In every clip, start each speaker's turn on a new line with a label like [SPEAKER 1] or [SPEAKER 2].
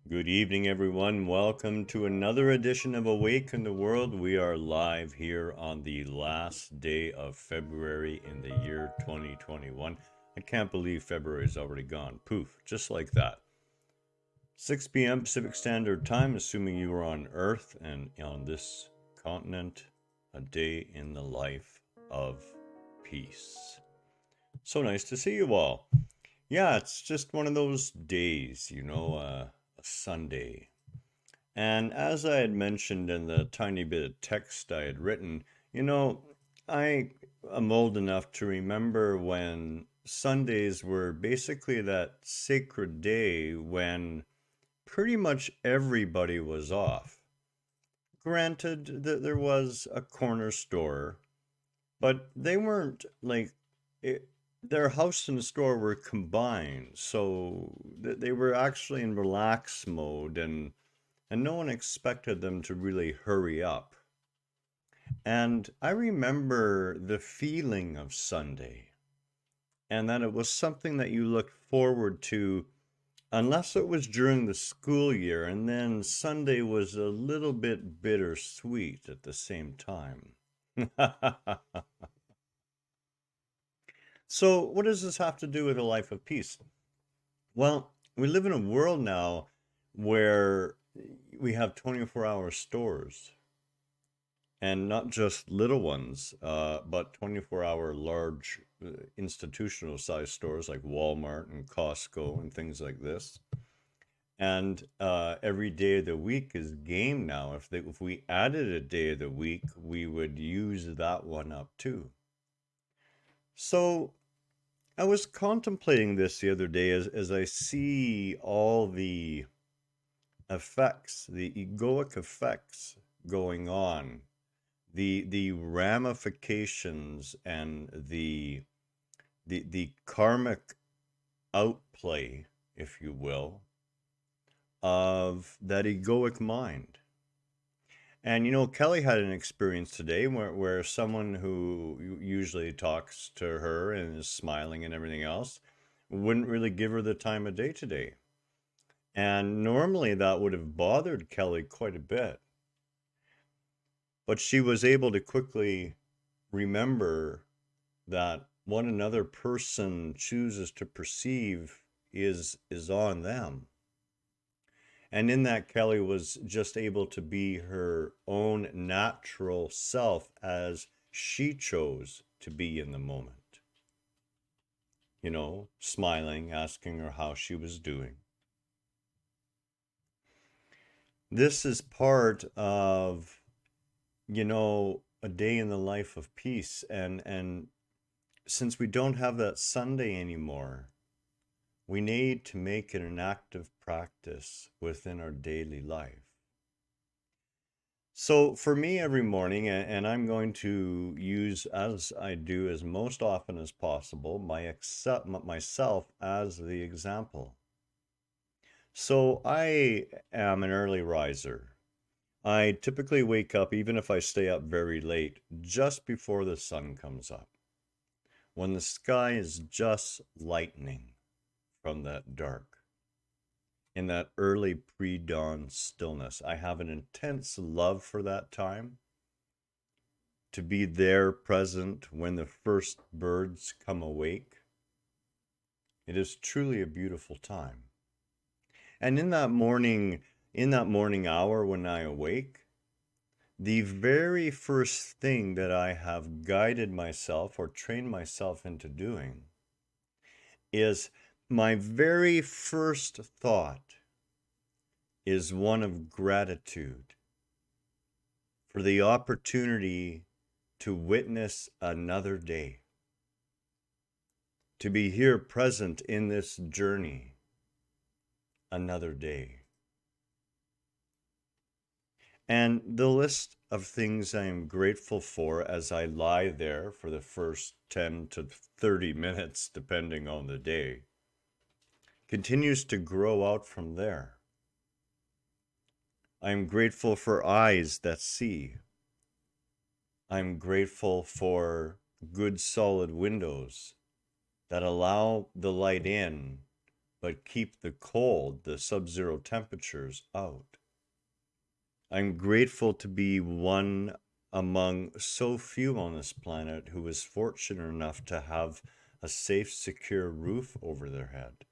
[SPEAKER 1] Good evening, everyone. Welcome to another edition of Awake in the World. We are live here on the last day of February in the year 2021. I can't believe February is already gone. Poof, just like that. 6 p.m. Pacific Standard Time, assuming you are on Earth and on this continent, a day in the life of peace. So nice to see you all. Yeah, it's just one of those days, a Sunday. And as I had mentioned in the tiny bit of text I had written, I am old enough to remember when Sundays were basically that sacred day when pretty much everybody was off. Granted that there was a corner store, but they weren't like it, their house and store were combined, so they were actually in relax mode and no one expected them to really hurry up. And I remember the feeling of Sunday, and that it was something that you looked forward to, unless it was during the school year, and then Sunday was a little bit bittersweet at the same time. So, what does this have to do with a life of peace? Well, we live in a world now where we have 24-hour stores, and not just little ones, but 24-hour large institutional size stores like Walmart and Costco and things like this. And every day of the week is game now. If we added a day of the week, we would use that one up too. So I was contemplating this the other day as I see all the effects, the egoic effects going on, the ramifications and the karmic outplay, if you will, of that egoic mind. And Kelly had an experience today where someone who usually talks to her and is smiling and everything else wouldn't really give her the time of day today. And normally that would have bothered Kelly quite a bit. But she was able to quickly remember that what another person chooses to perceive is on them. And in that, Kelly was just able to be her own natural self as she chose to be in the moment. Smiling, asking her how she was doing. This is part of, a day in the life of peace. And since we don't have that Sunday anymore, we need to make it an active practice within our daily life. So for me every morning, and I'm going to use, as I do as most often as possible, myself as the example. So I am an early riser. I typically wake up, even if I stay up very late, just before the sun comes up, when the sky is just lightening from that dark. In that early pre-dawn stillness, I have an intense love for that time, to be there present when the first birds come awake. It is truly a beautiful time. And in that morning hour when I awake, the very first thing that I have guided myself or trained myself into doing is my very first thought is one of gratitude for the opportunity to witness another day, to be here present in this journey another day. And the list of things I am grateful for as I lie there for the first 10 to 30 minutes, depending on the day, continues to grow out from there. I am grateful for eyes that see. I'm grateful for good solid windows that allow the light in but keep the cold, the sub-zero temperatures out. I'm grateful to be one among so few on this planet who is fortunate enough to have a safe, secure roof over their head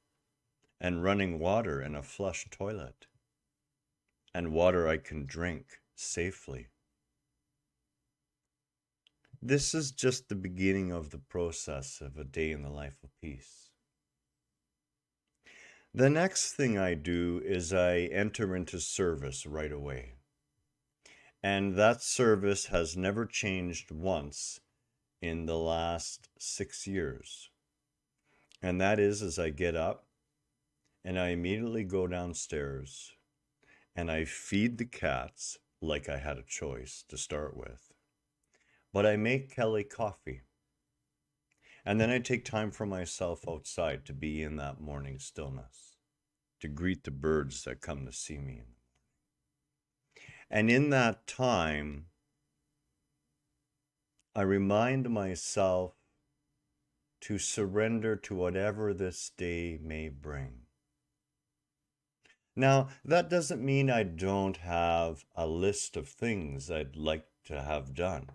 [SPEAKER 1] and running water and a flush toilet and water I can drink safely. This is just the beginning of the process of a day in the life of peace. The next thing I do is I enter into service right away. And that service has never changed once in the last 6 years. And that is as I get up and I immediately go downstairs and I feed the cats like I had a choice to start with. But I make Kelly coffee. And then I take time for myself outside to be in that morning stillness, to greet the birds that come to see me. And in that time, I remind myself to surrender to whatever this day may bring. Now, that doesn't mean I don't have a list of things I'd like to have done.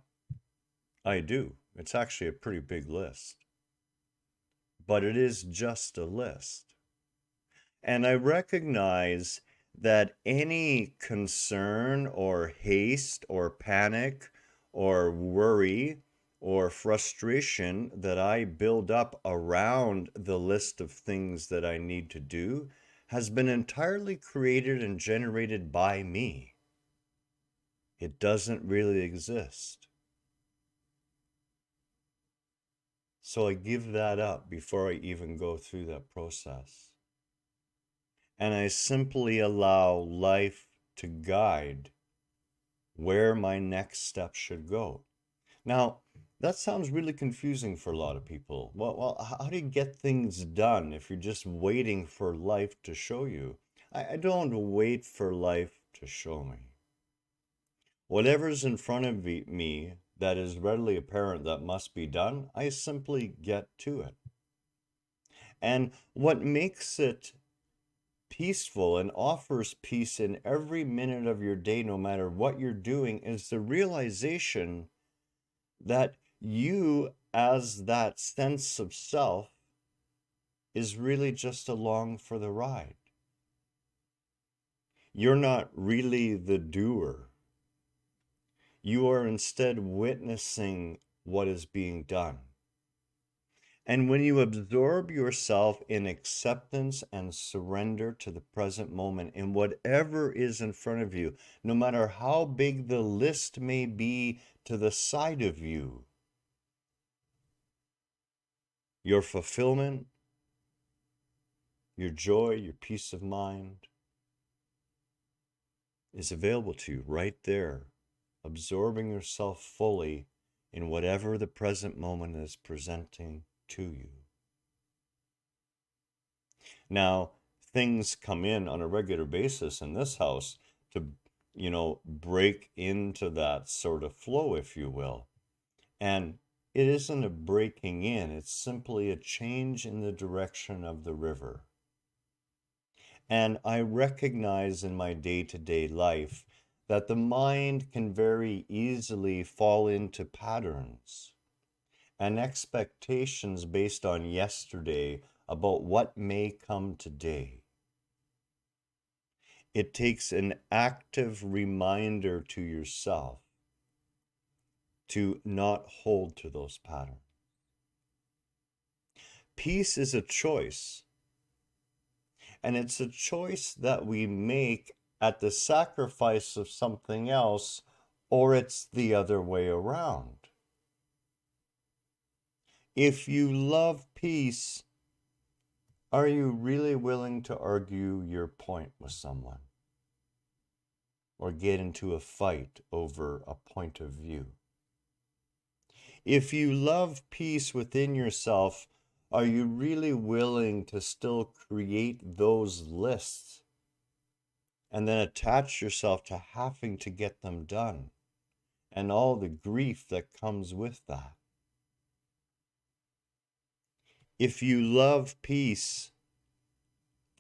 [SPEAKER 1] I do. It's actually a pretty big list. But it is just a list. And I recognize that any concern or haste or panic or worry or frustration that I build up around the list of things that I need to do has been entirely created and generated by me. It doesn't really exist. So I give that up before I even go through that process. And I simply allow life to guide where my next step should go. Now, that sounds really confusing for a lot of people. Well, how do you get things done if you're just waiting for life to show you? I don't wait for life to show me. Whatever's in front of me that is readily apparent that must be done, I simply get to it. And what makes it peaceful and offers peace in every minute of your day, no matter what you're doing, is the realization that you, as that sense of self, is really just along for the ride. You're not really the doer. You are instead witnessing what is being done. And when you absorb yourself in acceptance and surrender to the present moment in whatever is in front of you, no matter how big the list may be to the side of you, your fulfillment, your joy, your peace of mind is available to you right there, absorbing yourself fully in whatever the present moment is presenting to you. Now, things come in on a regular basis in this house to, break into that sort of flow, if you will. And it isn't a breaking in, it's simply a change in the direction of the river. And I recognize in my day-to-day life that the mind can very easily fall into patterns and expectations based on yesterday about what may come today. It takes an active reminder to yourself to not hold to those patterns. Peace is a choice, and it's a choice that we make at the sacrifice of something else, or it's the other way around. If you love peace, are you really willing to argue your point with someone? Or get into a fight over a point of view? If you love peace within yourself, are you really willing to still create those lists and then attach yourself to having to get them done and all the grief that comes with that? If you love peace,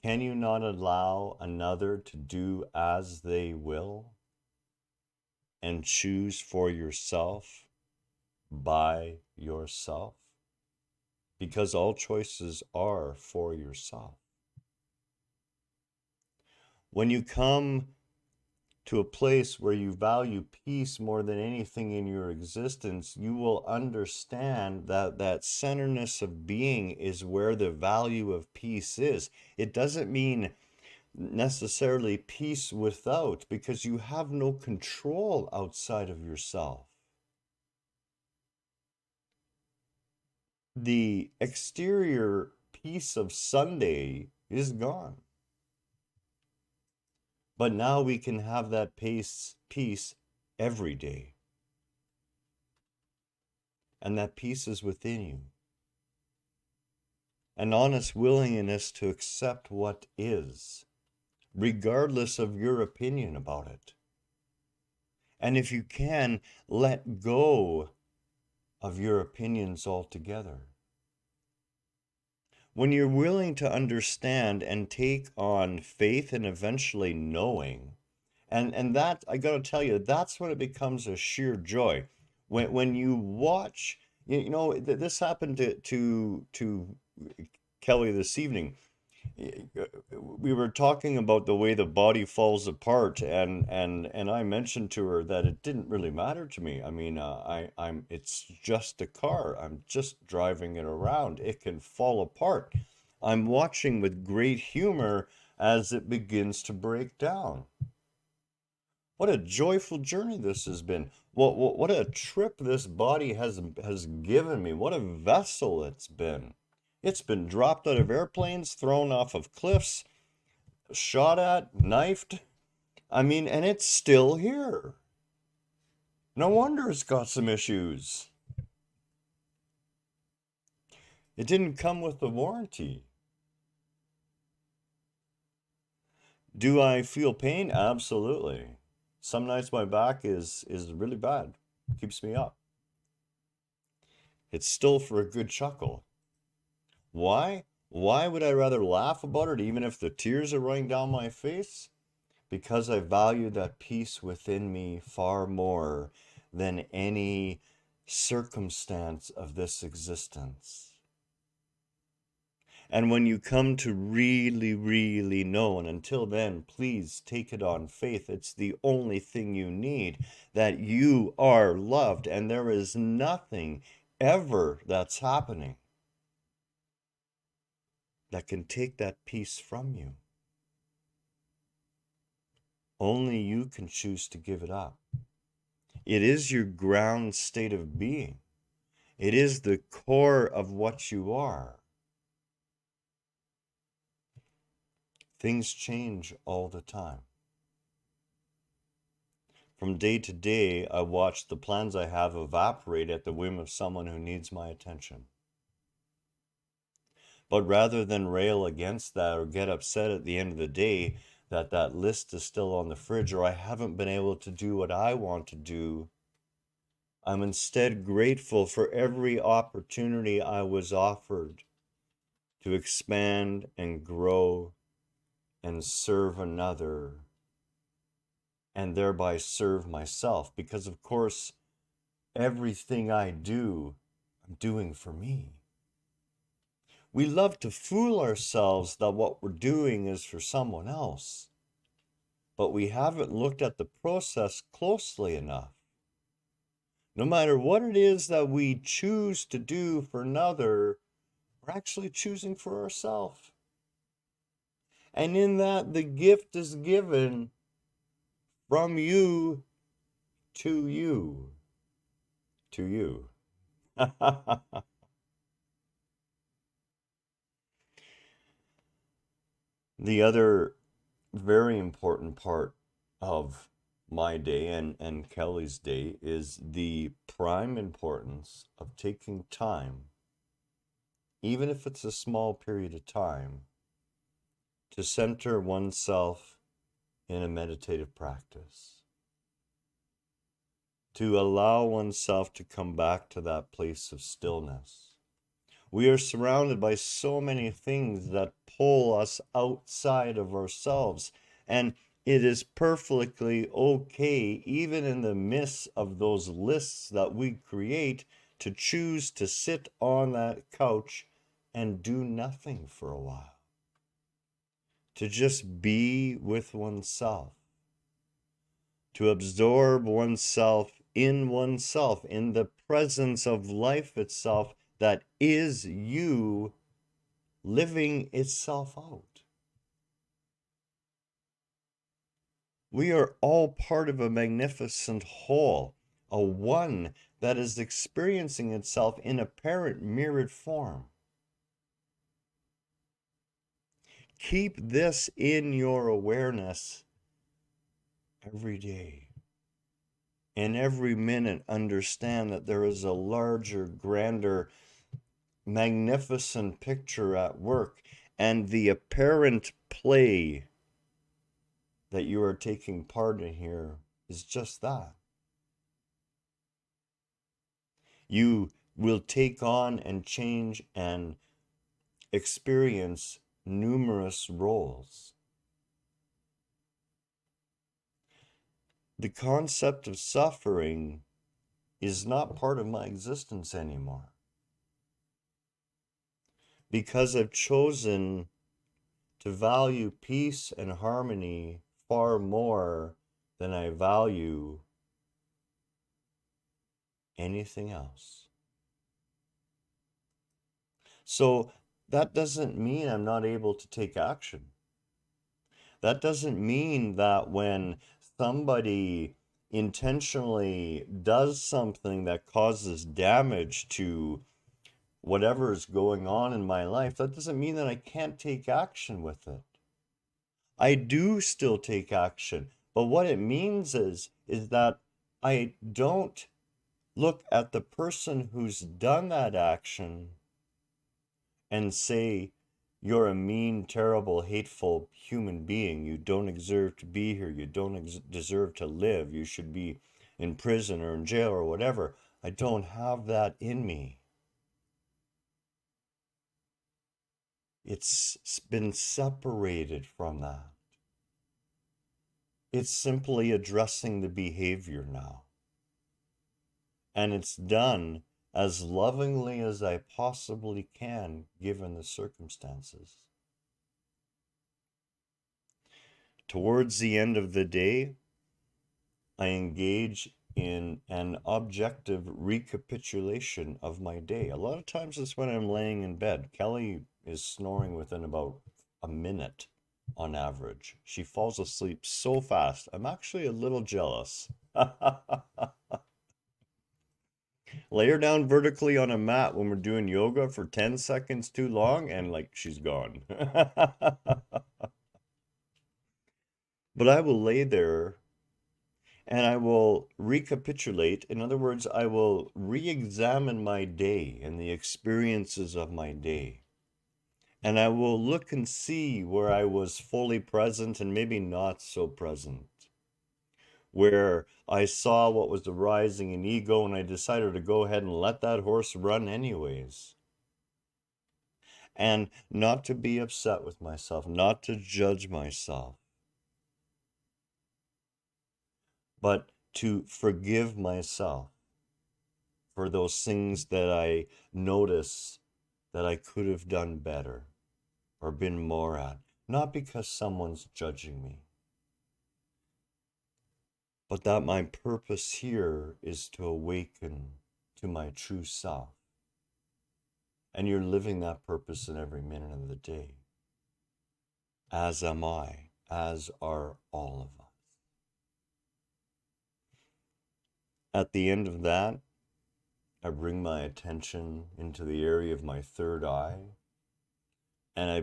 [SPEAKER 1] Can you not allow another to do as they will and choose for yourself by yourself? Because all choices are for yourself. When you come to a place where you value peace more than anything in your existence, you will understand that that centerness of being is where the value of peace is. It doesn't mean necessarily peace without, because you have no control outside of yourself. The exterior peace of Sunday is gone. But now we can have that peace every day. And that peace is within you. An honest willingness to accept what is, regardless of your opinion about it. And if you can, let go of your opinions altogether. When you're willing to understand and take on faith and eventually knowing, and that, I gotta tell you, that's when it becomes a sheer joy. When you watch, this happened to Kelly this evening. We were talking about the way the body falls apart, and I mentioned to her that it didn't really matter to me. I mean, it's just a car. I'm just driving it around. It can fall apart. I'm watching with great humor as it begins to break down. What a joyful journey this has been. What a trip this body has given me. What a vessel it's been. It's been dropped out of airplanes, thrown off of cliffs, shot at, knifed. I mean, and it's still here. No wonder it's got some issues. It didn't come with the warranty. Do I feel pain? Absolutely. Some nights my back is really bad. Keeps me up. It's still for a good chuckle. Why? Why would I rather laugh about it even if the tears are running down my face? Because I value that peace within me far more than any circumstance of this existence. And when you come to really, really know, and until then, please take it on faith. It's the only thing you need, that you are loved, and there is nothing ever that's happening that can take that peace from you. Only you can choose to give it up. It is your ground state of being. It is the core of what you are. Things change all the time. From day to day, I watch the plans I have evaporate at the whim of someone who needs my attention. But rather than rail against that or get upset at the end of the day that that list is still on the fridge or I haven't been able to do what I want to do, I'm instead grateful for every opportunity I was offered to expand and grow and serve another and thereby serve myself. Because, of course, everything I do, I'm doing for me. We love to fool ourselves that what we're doing is for someone else, but we haven't looked at the process closely enough. No matter what it is that we choose to do for another, we're actually choosing for ourselves. And in that, the gift is given from you to you. To you. The other very important part of my day and Kelly's day is the prime importance of taking time, even if it's a small period of time, to center oneself in a meditative practice, to allow oneself to come back to that place of stillness, We are surrounded by so many things that pull us outside of ourselves. And it is perfectly okay, even in the midst of those lists that we create, to choose to sit on that couch and do nothing for a while. To just be with oneself. To absorb oneself, in the presence of life itself that is you living itself out. We are all part of a magnificent whole, a one that is experiencing itself in apparent mirrored form. Keep this in your awareness every day. In every minute, understand that there is a larger, grander, magnificent picture at work, and the apparent play that you are taking part in here is just that. You will take on and change and experience numerous roles. The concept of suffering is not part of my existence anymore, because I've chosen to value peace and harmony far more than I value anything else. So that doesn't mean I'm not able to take action. That doesn't mean that when somebody intentionally does something that causes damage to whatever is going on in my life, that doesn't mean that I can't take action with it. I do still take action, but what it means is that I don't look at the person who's done that action and say, you're a mean, terrible, hateful human being. You don't deserve to be here. You don't deserve to live. You should be in prison or in jail or whatever. I don't have that in me. It's been separated from that. It's simply addressing the behavior now. And it's done as lovingly as I possibly can, given the circumstances. Towards the end of the day, I engage in an objective recapitulation of my day. A lot of times it's when I'm laying in bed. Kelly is snoring within about a minute on average. She falls asleep so fast. I'm actually a little jealous. Lay her down vertically on a mat when we're doing yoga for 10 seconds too long, and like she's gone. But I will lay there and I will recapitulate. In other words, I will re-examine my day and the experiences of my day. And I will look and see where I was fully present and maybe not so present. Where I saw what was arising in ego and I decided to go ahead and let that horse run anyways. And not to be upset with myself, not to judge myself, but to forgive myself for those things that I notice that I could have done better or been more at. Not because someone's judging me, but that my purpose here is to awaken to my true self. And you're living that purpose in every minute of the day. As am I, as are all of us. At the end of that, I bring my attention into the area of my third eye, and I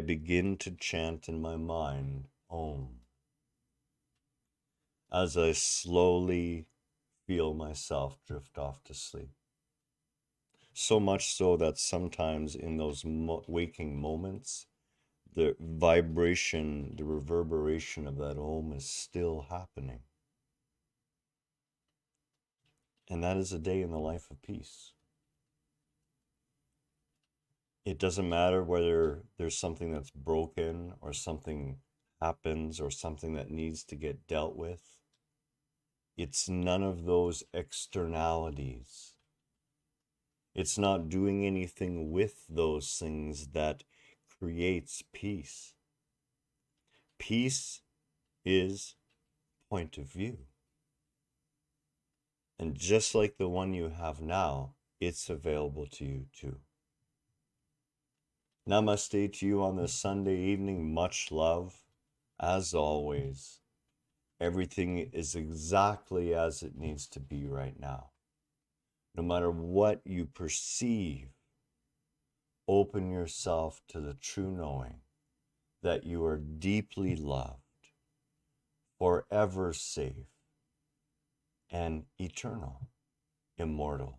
[SPEAKER 1] begin to chant in my mind, Om, as I slowly feel myself drift off to sleep. So much so that sometimes in those waking moments, the vibration, the reverberation of that Om is still happening. And that is a day in the life of peace. It doesn't matter whether there's something that's broken or something happens or something that needs to get dealt with. It's none of those externalities. It's not doing anything with those things that creates peace. Peace is point of view. And just like the one you have now, it's available to you too. Namaste to you on this Sunday evening. Much love. As always, everything is exactly as it needs to be right now. No matter what you perceive, open yourself to the true knowing that you are deeply loved, forever safe, and eternal, immortal,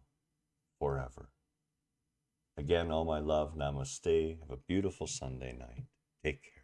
[SPEAKER 1] forever. Again, all my love, namaste. Have a beautiful Sunday night. Take care.